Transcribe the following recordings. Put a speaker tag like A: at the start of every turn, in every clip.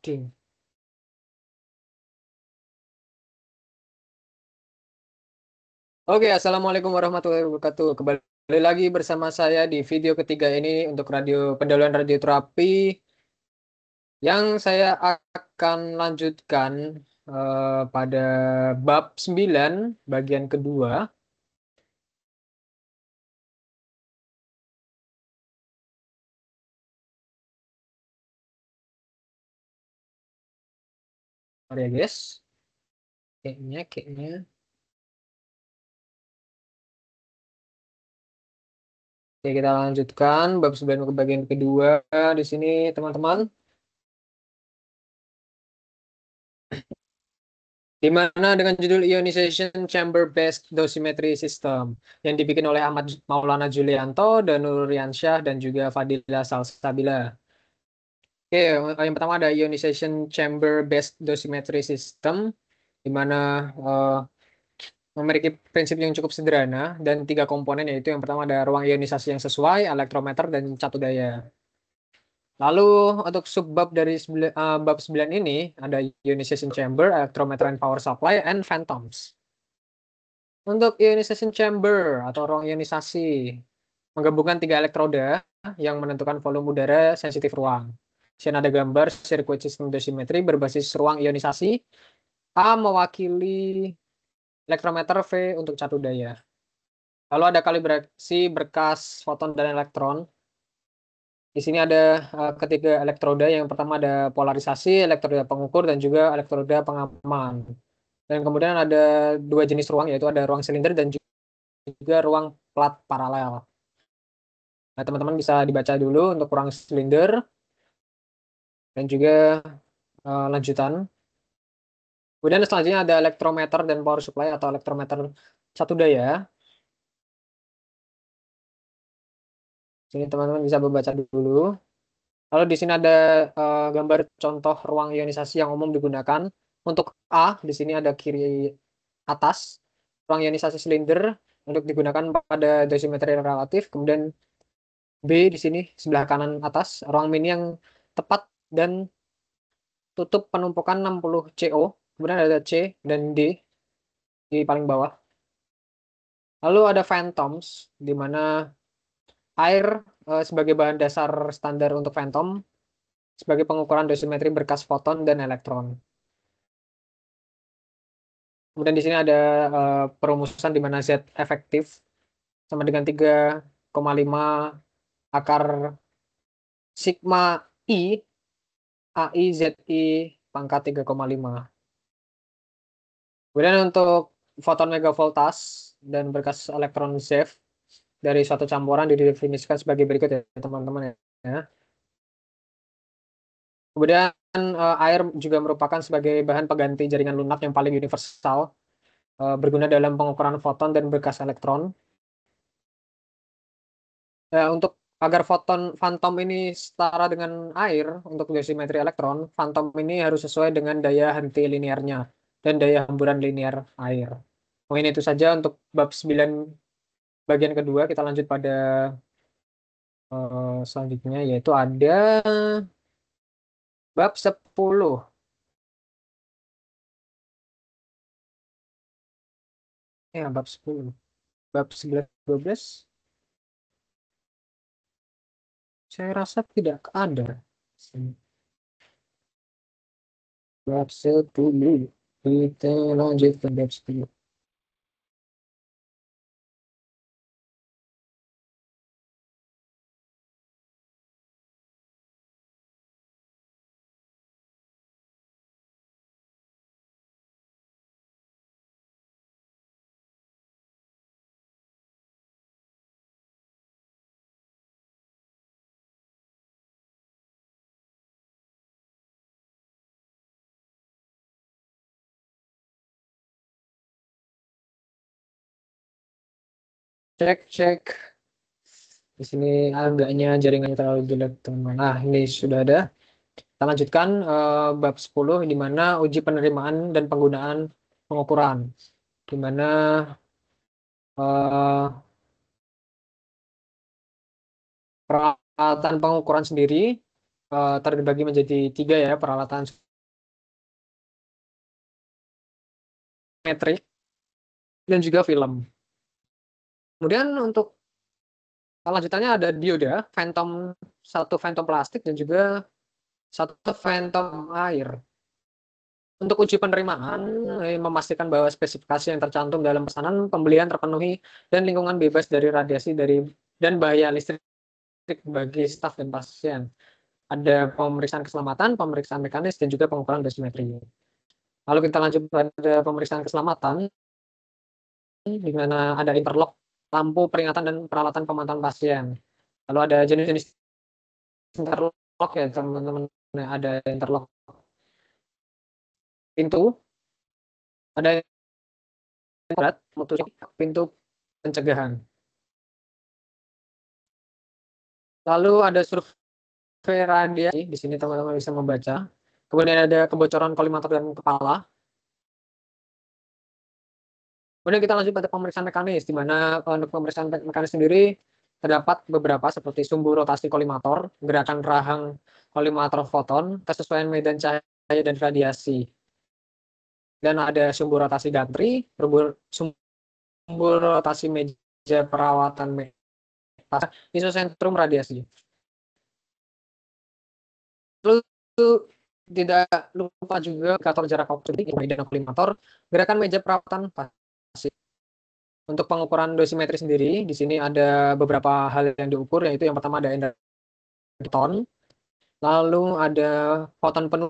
A: Ding. Oke, Assalamualaikum warahmatullahi wabarakatuh. Kembali lagi bersama saya di video ketiga ini untuk pendahuluan radioterapi yang saya akan lanjutkan pada bab 9 bagian kedua. Mari ya guys, kayaknya. Oke, kita lanjutkan bab 9 ke bagian kedua di sini teman-teman. Di mana dengan judul Ionization Chamber Based Dosimetry System yang dibikin oleh Ahmad Maulana Julianto, Danur Riansyah, dan juga Fadila Salsabila. Oke, yang pertama ada Ionization Chamber Based Dosimetry System, di mana eh, memiliki prinsip yang cukup sederhana dan tiga komponen, yaitu yang pertama ada ruang ionisasi yang sesuai, elektrometer, dan catu daya. Lalu untuk subbab dari bab 9 ini ada ionization chamber, electrometer and power supply, and phantoms. Untuk ionization chamber atau ruang ionisasi menggabungkan tiga elektroda yang menentukan volume udara sensitif ruang. Di sini ada gambar sirkuit sistem dosimetri berbasis ruang ionisasi. A mewakili elektrometer, V untuk catu daya. Lalu ada kalibrasi berkas foton dan elektron. Di sini ada ketiga elektroda. Yang pertama ada polarisasi, elektroda pengukur, dan juga elektroda pengaman. Dan kemudian ada dua jenis ruang, yaitu ada ruang silinder dan juga ruang plat paralel. Nah, teman-teman bisa dibaca dulu untuk ruang silinder dan juga lanjutan. Kemudian selanjutnya ada elektrometer dan power supply atau elektrometer catu daya. Sini teman-teman bisa membaca dulu. Lalu di sini ada gambar contoh ruang ionisasi yang umum digunakan. Untuk A, di sini ada kiri atas, ruang ionisasi silinder untuk digunakan pada dosimetri relatif. Kemudian B di sini sebelah kanan atas, ruang mini yang tepat dan tutup penumpukan 60 CO. Kemudian ada C dan D di paling bawah. Lalu ada phantoms, di mana air sebagai bahan dasar standar untuk phantom sebagai pengukuran dosimetri berkas foton dan elektron. Kemudian di sini ada perumusan di mana Z efektif sama dengan 3,5 akar sigma I AI ZI pangkat 3,5. Kemudian untuk foton megavoltas dan berkas elektron safe dari suatu campuran didefinisikan sebagai berikut ya teman-teman ya. Kemudian air juga merupakan sebagai bahan pengganti jaringan lunak yang paling universal, berguna dalam pengukuran foton dan berkas elektron. Untuk agar foton phantom ini setara dengan air untuk dosimetri elektron, phantom ini harus sesuai dengan daya henti linearnya dan daya hemburan linear air. Mungkin itu saja untuk bab 9 bagian kedua. Kita lanjut pada selanjutnya, yaitu ada bab 10. Bab 10. Bab 11, 12, saya rasa tidak ada. Bab 10. Kita lanjut ke bab 10. Cek, cek. Di sini agaknya jaringannya terlalu jelek, teman-teman. Nah, ini sudah ada. Kita lanjutkan bab 10 di mana uji penerimaan dan penggunaan pengukuran. Di mana eh, peralatan pengukuran sendiri terbagi menjadi 3 ya, peralatan metrik dan juga film. Kemudian untuk lanjutannya ada dioda, satu phantom plastik dan juga satu phantom air. Untuk uji penerimaan, memastikan bahwa spesifikasi yang tercantum dalam pesanan pembelian terpenuhi dan lingkungan bebas dari radiasi dan bahaya listrik bagi staf dan pasien. Ada pemeriksaan keselamatan, pemeriksaan mekanis, dan juga pengukuran dosimetri. Lalu kita lanjut pada pemeriksaan keselamatan, di mana ada interlock, lampu peringatan, dan peralatan pemantauan pasien. Lalu ada jenis-jenis interlock ya teman-teman. Nah, ada interlock pintu, ada berat, mutus pintu pencegahan. Lalu ada survei radiasi, di sini teman-teman bisa membaca. Kemudian ada kebocoran kolimator dan kepala. Kemudian kita lanjut pada pemeriksaan mekanis, di mana untuk pemeriksaan mekanis sendiri terdapat beberapa seperti sumbu rotasi kolimator, gerakan rahang kolimator foton, kesesuaian medan cahaya dan radiasi. Dan ada sumbu rotasi gantri, sumbu rotasi meja perawatan isosentrum radiasi. Lalu tidak lupa juga indikator jarak waktu dan kolimator, gerakan meja perawatan pasif. Untuk pengukuran dosimetri sendiri, di sini ada beberapa hal yang diukur, yaitu yang pertama ada energi, lalu ada foton penuh,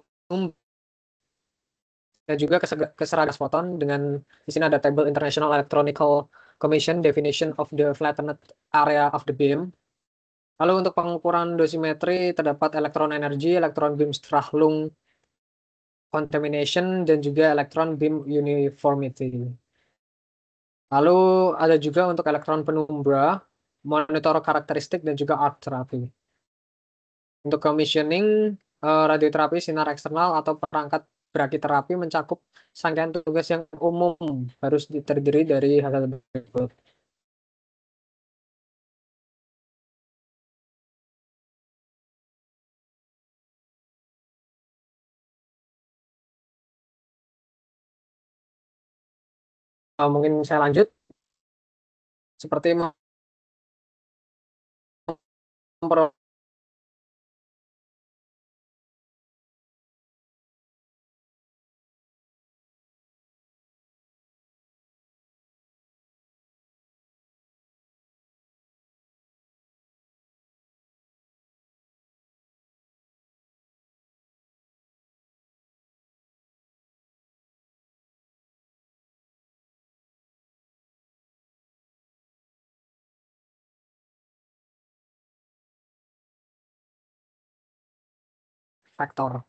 A: dan juga keseragaman foton dengan di sini ada table International Electronical Commission definition of the flattened area of the beam. Lalu untuk pengukuran dosimetri terdapat elektron energi, elektron beam Strahlung contamination, dan juga elektron beam uniformity. Lalu ada juga untuk elektron penumbra, monitor karakteristik, dan juga arc therapy. Untuk commissioning, radioterapi sinar eksternal atau perangkat brachytherapy mencakup serangkaian tugas yang umum harus terdiri dari hal berikut. Mungkin saya lanjut, seperti memperoleh faktor.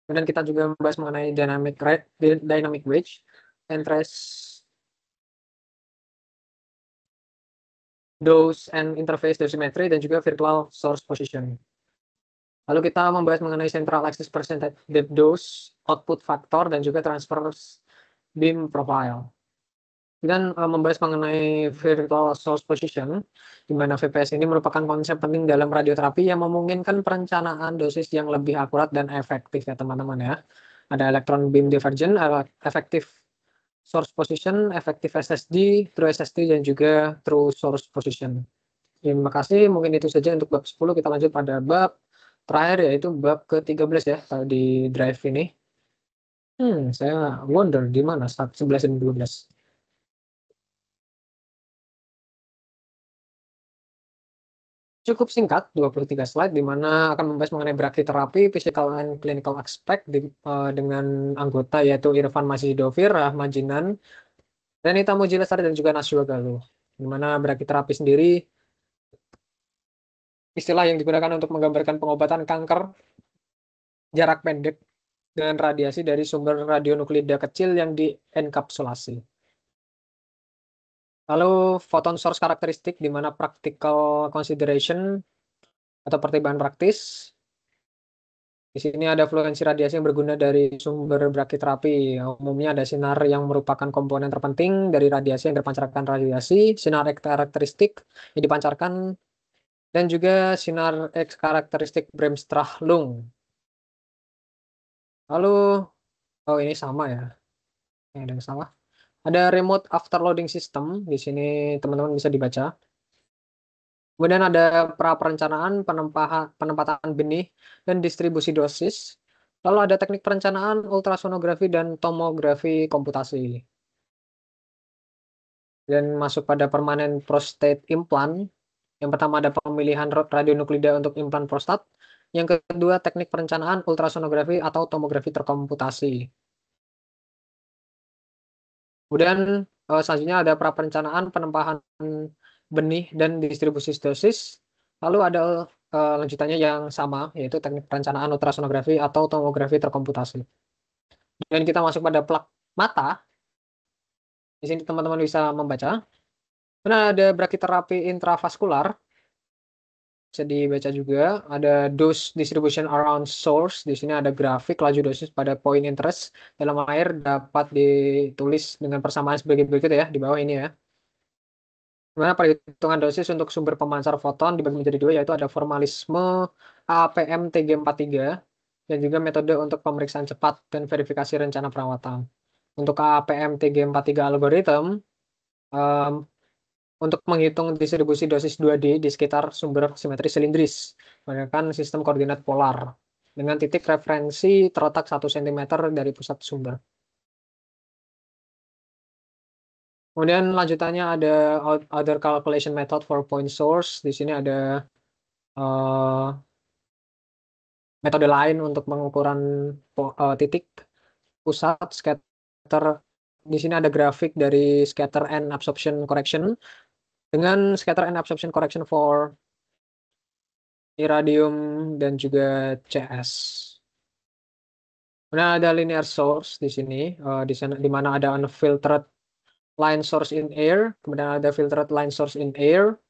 A: Kemudian kita juga membahas mengenai dynamic range, interest, dose and interface dosimetry, dan juga virtual source position. Lalu kita membahas mengenai central axis percentage dose, output factor, dan juga transfer beam profile. Dan membahas mengenai virtual source position, di mana VPS ini merupakan konsep penting dalam radioterapi yang memungkinkan perencanaan dosis yang lebih akurat dan efektif ya teman-teman ya. Ada electron beam divergent, effective source position, effective SSD, true SSD, dan juga true source position. Terima kasih, mungkin itu saja untuk bab 10. Kita lanjut pada bab terakhir, yaitu bab ke-13 ya di drive ini. Saya wonder di mana saat 11 dan 12. Cukup singkat, 23 slide, di mana akan membahas mengenai brachytherapy, physical and clinical aspect dengan anggota yaitu Irfan Mazidovir, Rahmat Jinan, Renita Mujilestari, dan juga Naswa Galuh. Di mana brachytherapy sendiri istilah yang digunakan untuk menggambarkan pengobatan kanker jarak pendek dengan radiasi dari sumber radionuklida kecil yang dienkapsulasi. Lalu photon source karakteristik, di mana practical consideration atau pertimbangan praktis. Di sini ada fluensi radiasi yang berguna dari sumber brachytherapy. Umumnya ada sinar yang merupakan komponen terpenting dari radiasi yang dipancarkan radiasi. Sinar karakteristik yang dipancarkan dan juga sinar X karakteristik Bremsstrahlung. Lalu, oh ini sama ya, ada yang salah. Ada remote afterloading system, di sini teman-teman bisa dibaca. Kemudian ada pra-perencanaan, penempatan benih, dan distribusi dosis. Lalu ada teknik perencanaan, ultrasonografi, dan tomografi komputasi. Dan masuk pada permanen prostate implant. Yang pertama ada pemilihan radionuklida untuk implan prostat. Yang kedua teknik perencanaan, ultrasonografi, atau tomografi terkomputasi. Kemudian selanjutnya ada pra-perencanaan, penempahan benih, dan distribusi dosis. Lalu ada lanjutannya yang sama, yaitu teknik perencanaan ultrasonografi atau tomografi terkomputasi. Dan kita masuk pada plak mata. Di sini teman-teman bisa membaca. Nah, ada brachytherapy intravaskular. Bisa dibaca juga. Ada dose distribution around source. Di sini ada grafik laju dosis pada point interest dalam air dapat ditulis dengan persamaan sebagai berikut ya, di bawah ini ya. Dimana perhitungan dosis untuk sumber pemancar foton dibagi menjadi dua, yaitu ada formalisme APM TG43 dan juga metode untuk pemeriksaan cepat dan verifikasi rencana perawatan. Untuk APM TG43 algorithm, um, untuk menghitung distribusi dosis 2D di sekitar sumber simetri silindris menggunakan sistem koordinat polar dengan titik referensi terletak 1 cm dari pusat sumber. Kemudian lanjutannya ada other calculation method for point source. Di sini ada metode lain untuk mengukuran titik pusat scatter. Di sini ada grafik dari scatter and absorption correction dengan scatter and absorption correction for iradium dan juga CS. Nah, ada linear source di sini, di sana di mana ada unfiltered line source in air, kemudian ada filtered line source in air,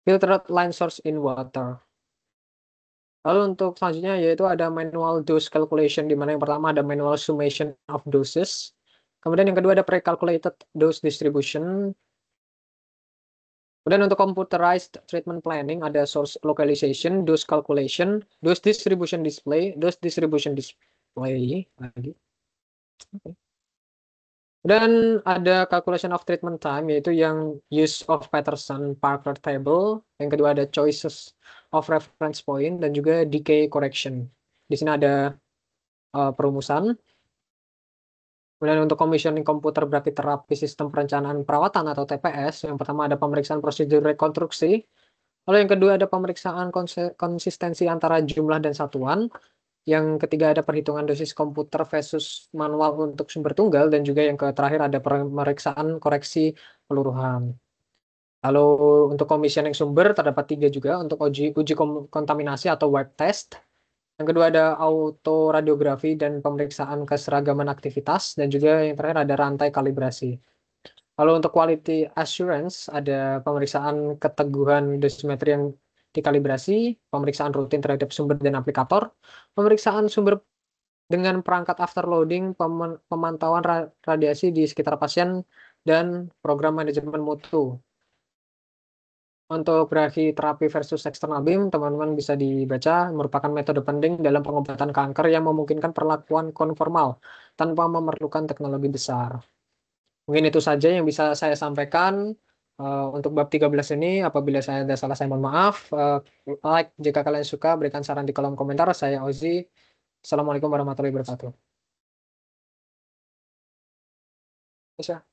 A: filtered line source in water. Lalu untuk selanjutnya yaitu ada manual dose calculation, di mana yang pertama ada manual summation of doses. Kemudian yang kedua ada pre-calculated dose distribution. Kemudian untuk computerized treatment planning ada source localization, dose calculation, dose distribution display lagi. Okay. Dan ada calculation of treatment time, yaitu yang use of Peterson-Parker table. Yang kedua ada choices of reference point dan juga decay correction. Di sini ada perumusan. Kemudian untuk commissioning komputer brachytherapy sistem perencanaan perawatan atau TPS, yang pertama ada pemeriksaan prosedur rekonstruksi. Lalu yang kedua ada pemeriksaan konsistensi antara jumlah dan satuan. Yang ketiga ada perhitungan dosis komputer versus manual untuk sumber tunggal, dan juga yang terakhir ada pemeriksaan koreksi peluruhan. Lalu untuk commissioning sumber terdapat 3 juga untuk uji kontaminasi atau wipe test. Yang kedua ada autoradiografi dan pemeriksaan keseragaman aktivitas, dan juga yang terakhir ada rantai kalibrasi. Lalu untuk quality assurance ada pemeriksaan keteguhan dosimetri yang dikalibrasi, pemeriksaan rutin terhadap sumber dan aplikator, pemeriksaan sumber dengan perangkat afterloading, pemantauan radiasi di sekitar pasien, dan program manajemen mutu. Untuk brachytherapy versus external beam, teman-teman bisa dibaca, merupakan metode penting dalam pengobatan kanker yang memungkinkan perlakuan konformal tanpa memerlukan teknologi besar. Mungkin itu saja yang bisa saya sampaikan untuk bab 13 ini. Apabila saya ada salah, saya mohon maaf. Like jika kalian suka, berikan saran di kolom komentar. Saya Ozi. Assalamualaikum warahmatullahi wabarakatuh. Bisa.